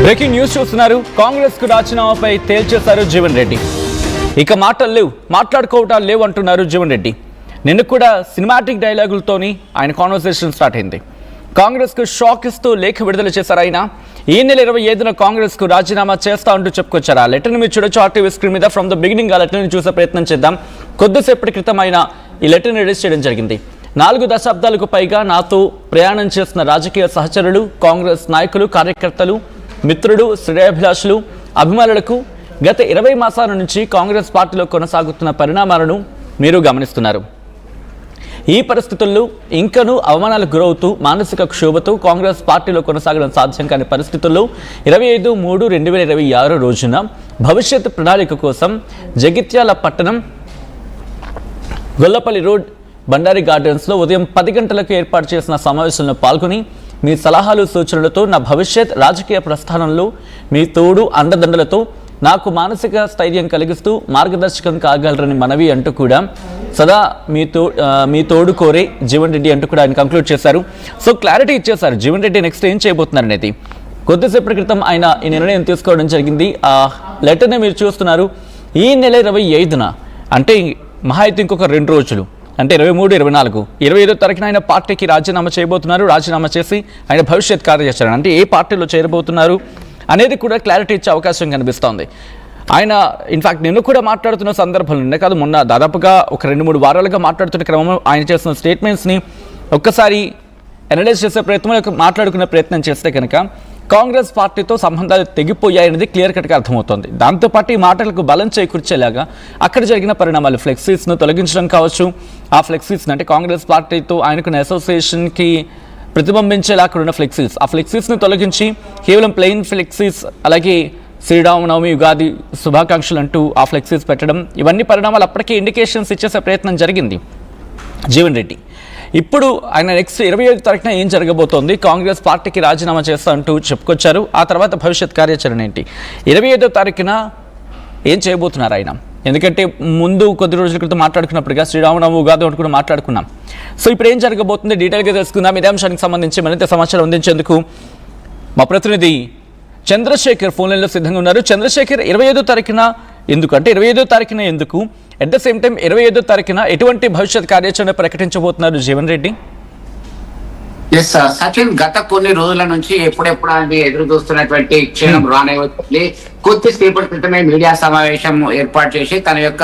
Breaking news చూస్తున్నారు. కాంగ్రెస్ కు రాజీనామాపై తేల్చేశారు జీవన్ రెడ్డి. ఇక మాటలు లేవు, మాట్లాడుకోవటాలు లేవు అంటున్నారు జీవన్ రెడ్డి. నిన్న కూడా సినిమాటిక్ డైలాగులతోని ఆయన కాన్వర్సేషన్ స్టార్ట్ అయింది. కాంగ్రెస్ కు షాక్ ఇస్తూ లేఖ విడుదల చేశారు ఆయన. ఈ నెల 25న కాంగ్రెస్ కు రాజీనామా చేస్తా అంటూ చెప్పుకొచ్చారు. ఆ లెటర్ని మీరు చూడొచ్చు ఆర్టీవీ స్క్రీన్ మీద. ఫ్రమ్ ద బిగినింగ్ ఆ లెటర్ని చూసే ప్రయత్నం చేద్దాం. కొద్దిసేపటి క్రితం ఆయన ఈ లెటర్ని రిలీజ్ చేయడం జరిగింది. 4 దశాబ్దాలకు పైగా నాతో ప్రయాణం చేసిన రాజకీయ సహచరులు, కాంగ్రెస్ నాయకులు, కార్యకర్తలు, మిత్రుడు, శ్రేయాభిలాషులు, అభిమానులకు గత 20 మాసాల నుంచి కాంగ్రెస్ పార్టీలో కొనసాగుతున్న పరిణామాలను మీరు గమనిస్తున్నారు. ఈ పరిస్థితుల్లో ఇంకనూ అవమానాలకు గురవుతూ మానసిక క్షోభతో కాంగ్రెస్ పార్టీలో కొనసాగడం సాధ్యం కాని పరిస్థితుల్లో 25/3/2026 రోజున భవిష్యత్ ప్రణాళిక కోసం జగిత్యాల పట్టణం గొల్లపల్లి రోడ్ బండారి గార్డెన్స్లో ఉదయం 10 గంటలకు ఏర్పాటు చేసిన సమావేశంలో పాల్గొని మీ సలహాలు సూచనలతో నా భవిష్యత్ రాజకీయ ప్రస్థానంలో మీ తోడు అండదండలతో నాకు మానసిక స్థైర్యం కలిగిస్తూ మార్గదర్శకం కాగలరని మనవి అంటూ కూడా సదా మీ తోడు కోరే జీవన్ రెడ్డి అంటూ కూడా ఆయన కంక్లూడ్ చేశారు. సో క్లారిటీ ఇచ్చేశారు జీవన్ రెడ్డి నెక్స్ట్ ఏం చేయబోతున్నారు అనేది. కొద్దిసేపటి క్రితం ఆయన ఈ నిర్ణయం తీసుకోవడం జరిగింది. ఆ లెటర్ని మీరు చూస్తున్నారు. ఈ నెల 25న అంటే మహా అయితే ఇంకొక 2 రోజులు అంటే 23, 24, 25వ తారీఖున ఆయన పార్టీకి రాజీనామా చేయబోతున్నారు. రాజీనామా చేసి ఆయన భవిష్యత్ కార్యాచరణ అంటే ఏ పార్టీలో చేరబోతున్నారు అనేది కూడా క్లారిటీ ఇచ్చే అవకాశం కనిపిస్తోంది. ఆయన ఇన్ఫాక్ట్ నిన్ను కూడా మాట్లాడుతున్న సందర్భంలో నిన్న కాదు మొన్న దాదాపుగా ఒక 2-3 వారాలుగా మాట్లాడుతున్న క్రమంలో ఆయన చేసిన స్టేట్మెంట్స్ని ఒక్కసారి అనలైజ్ చేసే ప్రయత్నం, మాట్లాడుకునే ప్రయత్నం చేస్తే కనుక కాంగ్రెస్ పార్టీతో సంబంధాలు తెగిపోయాయనేది క్లియర్ కట్గా అర్థమవుతోంది. దాంతోపాటు ఈ మాటలకు బలం చేకూర్చేలాగా అక్కడ జరిగిన పరిణామాలు, ఫ్లెక్సీస్ను తొలగించడం కావచ్చు, ఆ ఫ్లెక్సీస్ని అంటే కాంగ్రెస్ పార్టీతో ఆయనకున్న అసోసియేషన్కి ప్రతిబింబించేలా అక్కడ ఉన్న ఫ్లెక్సీస్, ఆ ఫ్లెక్సీస్ని తొలగించి కేవలం ప్లెయిన్ ఫ్లెక్సీస్, అలాగే శ్రీరామనవమి, యుగాది శుభాకాంక్షలు అంటూ ఆ ఫ్లెక్సీస్ పెట్టడం, ఇవన్నీ పరిణామాలు అప్పటికే ఇండికేషన్స్ ఇచ్చేసే ప్రయత్నం జరిగింది జీవన్ రెడ్డి. ఇప్పుడు ఆయన నెక్స్ట్ 25వ తారీఖున ఏం జరగబోతోంది, కాంగ్రెస్ పార్టీకి రాజీనామా చేస్తా అంటూ చెప్పుకొచ్చారు. ఆ తర్వాత భవిష్యత్ కార్యాచరణ ఏంటి, 25వ తారీఖున ఏం చేయబోతున్నారు ఆయన? ఎందుకంటే ముందు కొద్ది రోజుల క్రితం మాట్లాడుకున్నప్పుడుగా శ్రీరామనవమి, ఉగాది ఒకటి కూడా మాట్లాడుకున్నాం. సో ఇప్పుడు ఏం జరగబోతుంది డీటెయిల్గా తెలుసుకుందాం. ఇదే అంశానికి సంబంధించి మరింత సమాచారం అందించేందుకు మా ప్రతినిధి చంద్రశేఖర్ ఫోన్ లైన్లో సిద్ధంగా ఉన్నారు. చంద్రశేఖర్, 25వ తారీఖున ఎందుకు, అంటే 25వ తారీఖున ఎందుకు, అట్ ద సేమ్ టైం 25వ తారీఖున ఎటువంటి భవిష్యత్ కార్యాచరణ ప్రకటించబోతున్నారు జీవన్ రెడ్డి? ఎస్ సచిన్, గత కొన్ని రోజుల నుంచి ఎప్పుడెప్పుడు అని ఎదురు చూస్తున్నటువంటి క్షణం రానివ్వండి. కొద్దిసేపటి క్రితమే మీడియా సమావేశం ఏర్పాటు చేసి తన యొక్క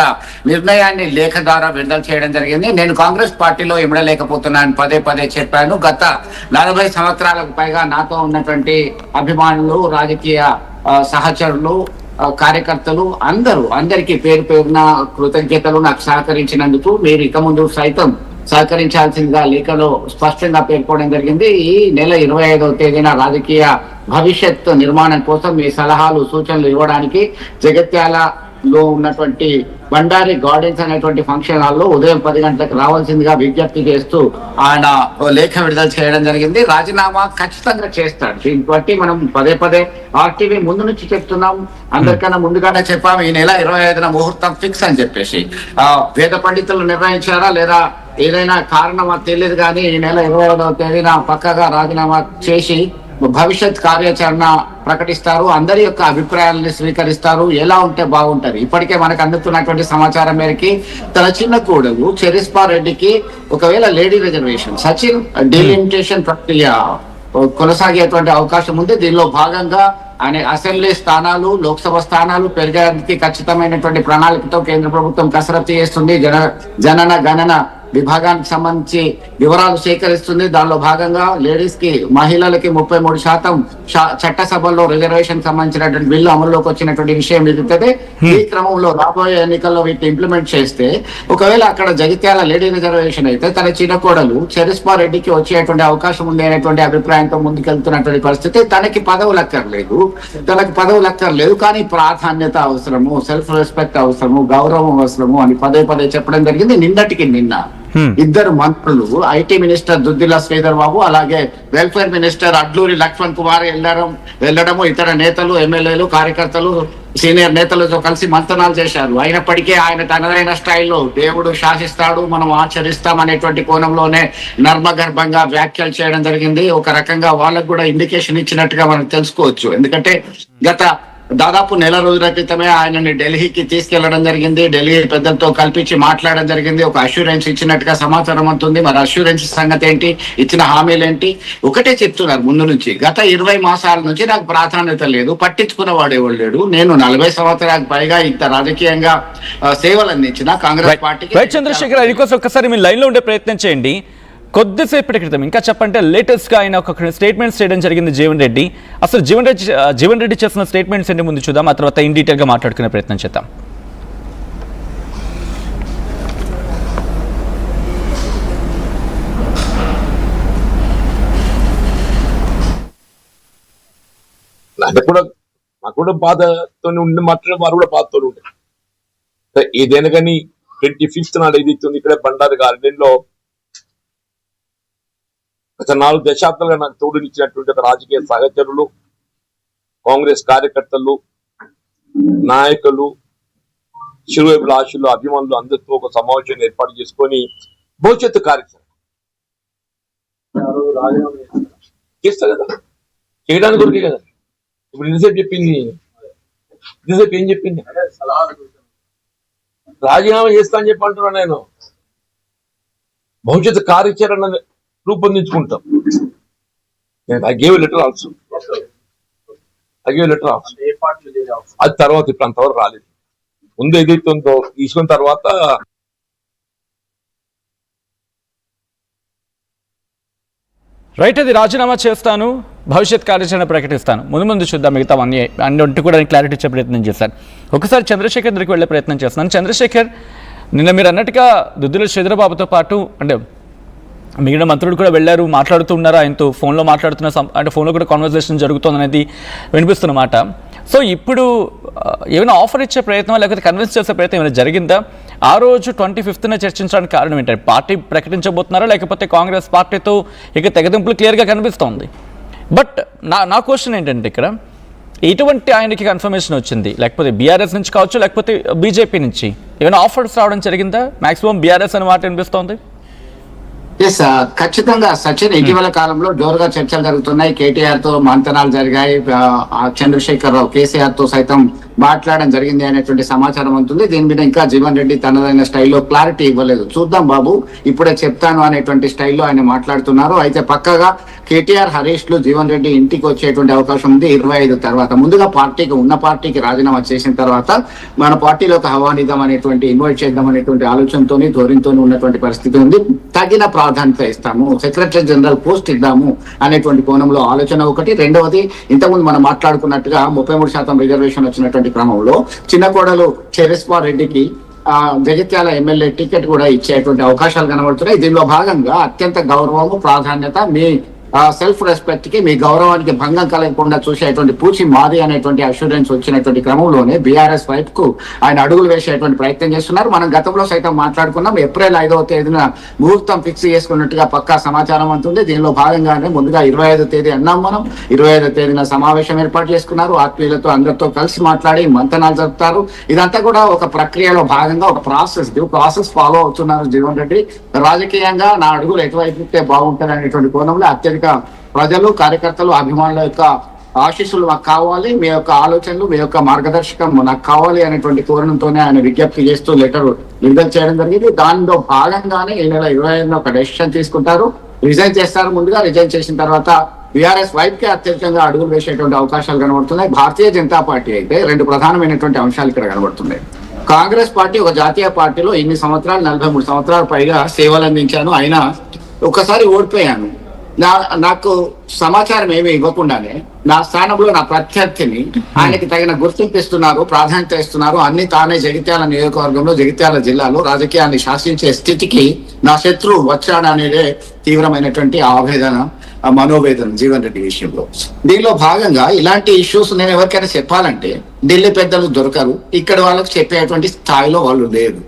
నిర్ణయాన్ని లేఖ ద్వారా విడుదల చేయడం జరిగింది. నేను కాంగ్రెస్ పార్టీలో ఇమడలేకపోతున్నాను పదే చెప్పాను. గత 40 సంవత్సరాలకు పైగా నాతో ఉన్నటువంటి అభిమానులు, రాజకీయ సహచరులు, కార్యకర్తలు అందరికీ పేరు పేరున కృతజ్ఞతలు. నాకు సహకరించినందుకు మీరు ఇక ముందు సైతం సహకరించాల్సిందిగా లేఖలో స్పష్టంగా పేర్కొనడం జరిగింది. ఈ నెల 25వ తేదీన రాజకీయ భవిష్యత్ నిర్మాణం కోసం మీ సలహాలు సూచనలు ఇవ్వడానికి జగిత్యాలలో ఉన్నటువంటి బండారి గార్డెన్స్ అనేటువంటి ఫంక్షన్ హాల్లో ఉదయం 10 గంటలకు రావాల్సిందిగా విజ్ఞప్తి చేస్తూ ఆయన లేఖ విడుదల చేయడం జరిగింది. రాజీనామా ఖచ్చితంగా చేస్తాడు. దీన్ని బట్టి మనం పదే ఆర్టీవీ ముందు నుంచి చెప్తున్నాం, అందరికన్నా ముందుగానే చెప్పాము. ఈ నెల 25న ముహూర్తం ఫిక్స్ అని చెప్పేసి వేద పండితులు నిర్ణయించారా లేదా ఏదైనా కారణమా తెలియదు, కానీ ఈ నెల 25వ తేదీన పక్కగా రాజీనామా చేసి భవిష్యత్ కార్యాచరణ ప్రకటిస్తారు. అందరి యొక్క అభిప్రాయాలని స్వీకరిస్తారు. ఎలా ఉంటే బాగుంటది. ఇప్పటికే మనకు అందుతున్నటువంటి సమాచారం మేరకి తన చిన్న కోడలు చెరిస్పా రెడ్డికి ఒకవేళ లేడీ రిజర్వేషన్ సచిన్ డీలిమిటేషన్ ప్రక్రియ కొనసాగేటువంటి అవకాశం ఉంది. దీనిలో భాగంగా ఆయన అసెంబ్లీ స్థానాలు, లోక్సభ స్థానాలు పెరగడానికి ఖచ్చితమైనటువంటి ప్రణాళికతో కేంద్ర ప్రభుత్వం కసరత్తు చేస్తుంది. జనన గణన విభాగానికి సంబంధించి వివరాలు సేకరిస్తుంది. దానిలో భాగంగా లేడీస్ కి, మహిళలకి 33% చట్టసభల్లో రిజర్వేషన్ సంబంధించినటువంటి బిల్లు అమల్లోకి వచ్చినటువంటి విషయం ఎదుగుతుంది. ఈ క్రమంలో రాబోయే ఎన్నికల్లో వీటిని ఇంప్లిమెంట్ చేస్తే ఒకవేళ అక్కడ జగిత్యాల లేడీ రిజర్వేషన్ అయితే తన చిన్న కోడలు చెరిస్పా రెడ్డికి వచ్చేటువంటి అవకాశం ఉంది అనేటువంటి అభిప్రాయంతో ముందుకెళ్తున్నటువంటి పరిస్థితి. తనకి పదవులు అక్కర్లేదు, కానీ ప్రాధాన్యత అవసరము, సెల్ఫ్ రెస్పెక్ట్ అవసరము, గౌరవం అవసరము అని పదే చెప్పడం జరిగింది. నిన్నటికి నిన్న ఇద్దరు మంత్రులు, ఐటీ మినిస్టర్ దుద్దిల్ల శ్రీధర్ బాబు, అలాగే వెల్ఫేర్ మినిస్టర్ అడ్లూరి లక్ష్మణ్ కుమార్ వెళ్ళడము, ఇతర నేతలు, ఎమ్మెల్యేలు, కార్యకర్తలు, సీనియర్ నేతలతో కలిసి మంతనాలు చేశారు. అయినప్పటికీ ఆయన తనదైన స్టైల్లో దేవుడు శాసిస్తాడు, మనం ఆచరిస్తాం అనేటువంటి కోణంలోనే నర్మగర్భంగా వ్యాఖ్యలు చేయడం జరిగింది. ఒక రకంగా వాళ్ళకు కూడా ఇండికేషన్ ఇచ్చినట్టుగా మనం తెలుసుకోవచ్చు. ఎందుకంటే గత దాదాపు నెల రోజుల క్రితమే ఆయనని ఢిల్లీకి తీసుకెళ్లడం జరిగింది. ఢిల్లీ పెద్దలతో కల్పించి మాట్లాడడం జరిగింది. ఒక అష్యూరెన్స్ ఇచ్చినట్టుగా సమాచారం ఉంటుంది. మరి అష్యూరెన్స్ సంగతి ఏంటి, ఇచ్చిన హామీలు ఏంటి? ఒకటే చెప్తున్నారు ముందు నుంచి, గత 20 మాసాల నుంచి నాకు ప్రాధాన్యత లేదు, పట్టించుకున్న వాడేవాడు లేడు. నేను 40 సంవత్సరాలకు పైగా ఇంత రాజకీయంగా సేవలు అందించిన కాంగ్రెస్ పార్టీకి. చంద్రశేఖర్ అందుకోసం ఒక్కసారి మీ లైన్ లో ఉండే ప్రయత్నం చేయండి. కొద్దిసేపటి క్రితం ఇంకా చెప్పంటే లేటెస్ట్గా ఆయన ఒక స్టేట్మెంట్స్ చేయడం జరిగింది జీవన్ రెడ్డి. అసలు జీవన్ రెడ్డి చేసిన స్టేట్మెంట్స్ ఏంటి ముందు చూద్దాం, ఆ తర్వాత ఇన్ డీటెయిల్గా మాట్లాడుకునే ప్రయత్నం చేద్దాం. నాకు కూడా బాధతో ఉండి మాట్లాడే వారు కూడా బాధతో ఉంటారు. ఏదైనా కానీ 25th నాడు ఏదైతుంది ఇక్కడ బండారు గార్డెన్లో గత 4 దశాబ్దాలుగా నాకు తోడునిచ్చినటువంటి ఒక రాజకీయ సహచరులు, కాంగ్రెస్ కార్యకర్తలు, నాయకులు, శిరోభిలాషులు, అభిమానులు అందరితో ఒక సమావేశాన్ని ఏర్పాటు చేసుకొని భవిష్యత్తు కార్యక్రమం చేస్తా కదా, చేయడానికి దొరికే కదా. ఇప్పుడు ఇంతసేపు చెప్పింది, ఇంతసేపు ఏం చెప్పింది, రాజీనామా చేస్తా అని చెప్పి అంటున్నా. నేను భవిష్యత్తు కార్యాచరణ రూపొందించుకుంటాం. ఐ గేవ్ లెటర్ ఆల్సో, అది తర్వాత ఇప్పుడు అంతవరకు రాలేదు. ముందు ఏదైతే ఉందో తీసుకున్న తర్వాత రైట్, అది రాజీనామా చేస్తాను, భవిష్యత్ కార్యాచరణ ప్రకటిస్తాను, ముందు చూద్దాం మిగతా అన్నింటి కూడా క్లారిటీ ఇచ్చే ప్రయత్నం చేశాను. ఒకసారి చంద్రశేఖర్ దగ్గరికి వెళ్ళే ప్రయత్నం చేస్తున్నాను. చంద్రశేఖర్, నిన్న మీరు అన్నట్టుగా దుద్దిల్ల శ్రీధరబాబుతో పాటు అంటే మిగిలిన మంత్రులు కూడా వెళ్ళారు, మాట్లాడుతూ ఉన్నారు, ఆయనతో ఫోన్లో మాట్లాడుతున్న అంటే ఫోన్లో కూడా కాన్వర్సేషన్ జరుగుతుంది అనేది వినిపిస్తున్నమాట. సో ఇప్పుడు ఏమైనా ఆఫర్ ఇచ్చే ప్రయత్నం లేకపోతే కన్విన్స్ చేసే ప్రయత్నం ఏమైనా జరిగిందా? ఆ రోజు 25th చర్చించడానికి కారణం ఏంటంటే పార్టీ ప్రకటించబోతున్నారా లేకపోతే కాంగ్రెస్ పార్టీతో ఇక తెగదింపులు క్లియర్గా కనిపిస్తోంది. బట్ నా క్వశ్చన్ ఏంటంటే ఇక్కడ ఎటువంటి ఆయనకి కన్ఫర్మేషన్ వచ్చింది, లేకపోతే బీఆర్ఎస్ నుంచి కావచ్చు లేకపోతే బీజేపీ నుంచి ఏమైనా ఆఫర్స్ రావడం జరిగిందా? మాక్సిమం బీఆర్ఎస్ అనే మాట వినిపిస్తోంది. ఎస్, ఖచ్చితంగా సచిన్, ఇటీవల కాలంలో జోరుగా చర్చలు జరుగుతున్నాయి. కేటీఆర్ తో మంతనాలు జరిగాయి, చంద్రశేఖర్ రావు కేసీఆర్ తో సైతం మాట్లాడడం జరిగింది అనేటువంటి సమాచారం ఉంటుంది. దీని మీద ఇంకా జీవన్ రెడ్డి తనదైన స్టైల్లో క్లారిటీ ఇవ్వలేదు. చూద్దాం బాబు, ఇప్పుడే చెప్తాను అనేటువంటి స్టైల్లో ఆయన మాట్లాడుతున్నారు. అయితే పక్కగా కేటీఆర్, హరీష్ లు జీవన్ రెడ్డి ఇంటికి వచ్చేటువంటి అవకాశం ఉంది 25 తర్వాత. ముందుగా ఉన్న పార్టీకి రాజీనామా చేసిన తర్వాత మన పార్టీలోకి ఆహ్వానిద్దాం అనేటువంటి, ఇన్వైట్ చేద్దాం అనేటువంటి ఆలోచనతోని ధోరణితో ఉన్నటువంటి పరిస్థితి ఉంది. తగిన ప్రాధాన్యత ఇస్తాము, సెక్రటరీ జనరల్ పోస్ట్ ఇద్దాము అనేటువంటి కోణంలో ఆలోచన ఒకటి. రెండవది, ఇంతకుముందు మనం మాట్లాడుకున్నట్టుగా 33% రిజర్వేషన్ వచ్చినటువంటి క్రమంలో చిన్న కోడలు చెరెస్వార్ రెడ్డికి జగిత్యాల ఎమ్మెల్యే టికెట్ కూడా ఇచ్చేటువంటి అవకాశాలు కనబడుతున్నాయి. దీనిలో భాగంగా అత్యంత గౌరవము, ప్రాధాన్యత, మీ సెల్ఫ్ రెస్పెక్ట్ కి, మీ గౌరవానికి భంగం కలగకుండా చూసేటువంటి పూచి మాది అనేటువంటి అష్యూరెన్స్ వచ్చినటువంటి క్రమంలోనే బీఆర్ఎస్ వైపు కు ఆయన అడుగులు వేసేటువంటి ప్రయత్నం చేస్తున్నారు. మనం గతంలో సైతం మాట్లాడుకున్నాం, ఏప్రిల్ 5వ తేదీన ముహూర్తం ఫిక్స్ చేసుకున్నట్టుగా పక్కా సమాచారం అంటుంది. దీనిలో భాగంగానే ముందుగా 25వ తేదీ అన్నాం మనం. 25వ తేదీన సమావేశం ఏర్పాటు చేసుకున్నారు. ఆత్మీయులతో అందరితో కలిసి మాట్లాడి మంతనాలు జరుపుతారు. ఇదంతా కూడా ఒక ప్రక్రియలో భాగంగా ఒక ప్రాసెస్ ఫాలో అవుతున్నారు జీవన్ రెడ్డి. రాజకీయంగా నా అడుగులు ఎటువైపు బాగుంటుంది అనేటువంటి కోణంలో అత్యధిక ప్రజలు, కార్యకర్తలు, అభిమానుల యొక్క ఆశీస్సులు మాకు కావాలి, మీ యొక్క ఆలోచనలు, మీ యొక్క మార్గదర్శకం నాకు కావాలి అనేటువంటి కోణంతోనే ఆయన విజ్ఞప్తి చేస్తూ లెటర్ విడుదల చేయడం జరిగింది. దానిలో భాగంగానే ఈ నెల 25న ఒక డెసిషన్ తీసుకుంటారు, రిజైన్ చేస్తారు. ముందుగా రిజైన్ చేసిన తర్వాత బీఆర్ఎస్ వైపు కి అత్యధికంగా అడుగులు వేసేటువంటి అవకాశాలు కనబడుతున్నాయి. భారతీయ జనతా పార్టీ అయితే 2 ప్రధానమైనటువంటి అంశాలు ఇక్కడ కనబడుతున్నాయి. కాంగ్రెస్ పార్టీ ఒక జాతీయ పార్టీలో ఇన్ని సంవత్సరాలు, 43 సంవత్సరాల పైగా సేవలు అందించాను, అయినా ఒకసారి ఓడిపోయాను. నాకు సమాచారం ఏమీ ఇవ్వకుండానే నా స్థానంలో నా ప్రత్యర్థిని ఆయనకి తగిన గుర్తింపు ఇస్తున్నారు, ప్రాధాన్యత ఇస్తున్నారు. అన్ని తానే జగిత్యాల నియోజకవర్గంలో, జగిత్యాల జిల్లాలో రాజకీయాన్ని శాసించే స్థితికి నా శత్రువు వచ్చాడనేదే తీవ్రమైనటువంటి ఆవేదన, మనోవేదన జీవన్ రెడ్డి విషయంలో. దీనిలో భాగంగా ఇలాంటి ఇష్యూస్ నేను ఎవరికైనా చెప్పాలంటే ఢిల్లీ పెద్దలు దొరకరు, ఇక్కడ వాళ్ళకి చెప్పేటువంటి స్థాయిలో వాళ్ళు లేరు.